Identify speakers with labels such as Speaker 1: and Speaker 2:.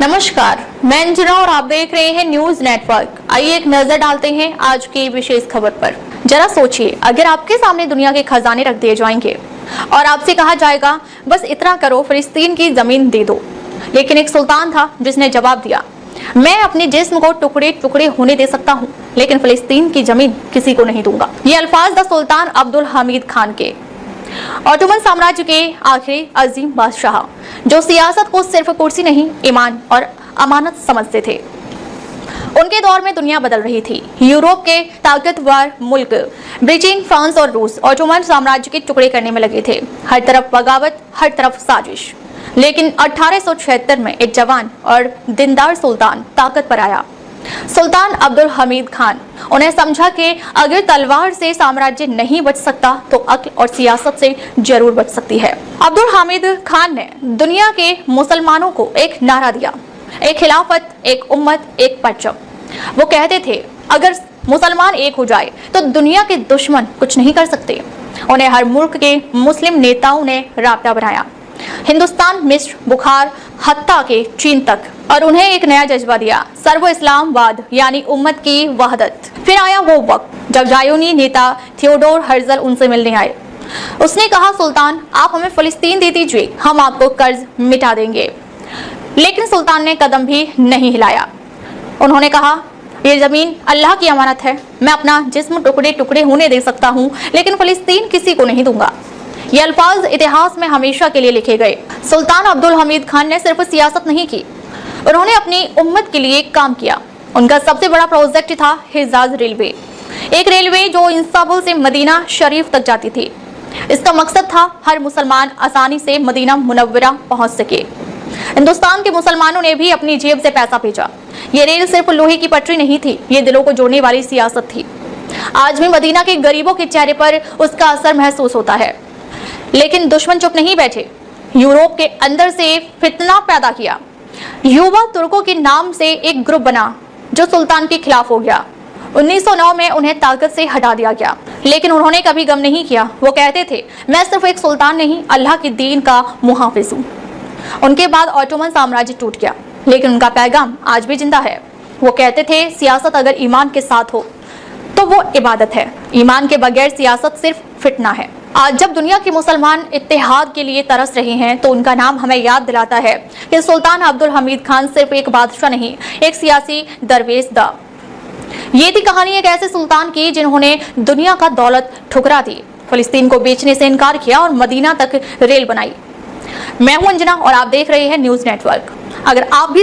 Speaker 1: नमस्कार, मैं अंजना और आप देख रहे हैं न्यूज नेटवर्क। आइए एक नजर डालते हैं आज की विशेष खबर पर। जरा सोचिए, अगर आपके सामने दुनिया के खजाने रख दिए जाएंगे और आपसे कहा जाएगा बस इतना करो, फिलिस्तीन की जमीन दे दो। लेकिन एक सुल्तान था जिसने जवाब दिया, मैं अपने जिस्म को टुकड़े टुकड़े होने दे सकता हूँ, लेकिन फिलिस्तीन की जमीन किसी को नहीं दूंगा। ये अल्फाज द सुल्तान अब्दुल हमीद खान के, ऑटोमन साम्राज्य के आखिरी अजीम बादशाह, जो सियासत को सिर्फ कुर्सी नहीं, ईमान और अमानत समझते थे। उनके दौर में दुनिया बदल रही थी। यूरोप के ताकतवर मुल्क ब्रिटेन, फ्रांस और रूस ऑटोमन साम्राज्य के टुकड़े करने में लगे थे। हर तरफ बगावत, हर तरफ साजिश। लेकिन 1876 में एक जवान और दीनदार सुल्तान ताकत पर आया, सुल्तान अब्दुल हमीद खान। उन्हें समझा कि अगर तलवार से साम्राज्य नहीं बच सकता तो अक्ल और सियासत से जरूर बच सकती है। अब्दुल हमीद खान ने दुनिया के मुसलमानों को एक नारा दिया, एक खिलाफत, एक उम्मत, एक परचम। वो कहते थे, अगर मुसलमान एक हो जाए तो दुनिया के दुश्मन कुछ नहीं कर सकते। उन्हें हर मुल्क के मुस्लिम नेताओं ने राब्ता बनाया, हिंदुस्तान, मिस्र, बुखार, हत्ता के चीन तक, और उन्हें एक नया जज्बा दिया, सर्व इस्लामवाद यानी उम्मत की वहदत। फिर आया वो वक्त जब जायोनी नेता थियोडोर हर्जल उनसे मिलने आए। उसने कहा, सुल्तान आप हमें फिलिस्तीन दे दीजिए, हम आपको कर्ज मिटा देंगे। लेकिन सुल्तान ने कदम भी नहीं हिलाया। उन्होंने कहा, ये जमीन अल्लाह की अमानत है, मैं अपना जिस्म टुकड़े टुकड़े होने दे सकता हूँ, लेकिन फिलिस्तीन किसी को नहीं दूंगा। ये अल्फाज इतिहास में हमेशा के लिए लिखे गए। सुल्तान अब्दुल हमीद खान ने सिर्फ सियासत नहीं की, उन्होंने अपनी उम्मत के लिए काम किया। उनका सबसे बड़ा प्रोजेक्ट था हिजाज रेलवे, एक रेलवे जो इस्तांबुल से मदीना शरीफ तक जाती थी। इसका मकसद था हर मुसलमान आसानी से मदीना मुनव्वरा पहुंच सके। हिंदुस्तान के मुसलमानों ने भी अपनी जेब से पैसा भेजा। ये रेल सिर्फ लोहे की पटरी नहीं थी, ये दिलों को जोड़ने वाली सियासत थी। आज भी मदीना के गरीबों के चेहरे पर उसका असर महसूस होता है। लेकिन दुश्मन चुप नहीं बैठे। यूरोप के अंदर से फितना पैदा किया। युवा तुर्कों के नाम से एक ग्रुप बना जो सुल्तान के खिलाफ हो गया। 1909 में उन्हें ताकत से हटा दिया गया, लेकिन उन्होंने कभी गम नहीं किया। वो कहते थे, मैं सिर्फ एक सुल्तान नहीं, अल्लाह के दीन का मुहाफिज हूँ। उनके बाद ऑटोमन साम्राज्य टूट गया, लेकिन उनका पैगाम आज भी जिंदा है। वो कहते थे, सियासत अगर ईमान के साथ हो तो वो इबादत है, ईमान के बगैर सियासत सिर्फ फितना है। आज जब दुनिया के मुसलमान इत्तेहाद के लिए तरस रहे हैं, तो उनका नाम हमें याद दिलाता है कि सुल्तान अब्दुल हमीद खान सिर्फ एक बादशाह नहीं, एक सियासी दरवेश था। ये थी कहानी एक ऐसे सुल्तान की जिन्होंने दुनिया का दौलत ठुकरा दी, फिलिस्तीन को बेचने से इनकार किया और मदीना तक रेल बनाई। मैं हूं अंजना और आप देख रहे हैं न्यूज नेटवर्क। अगर आप भी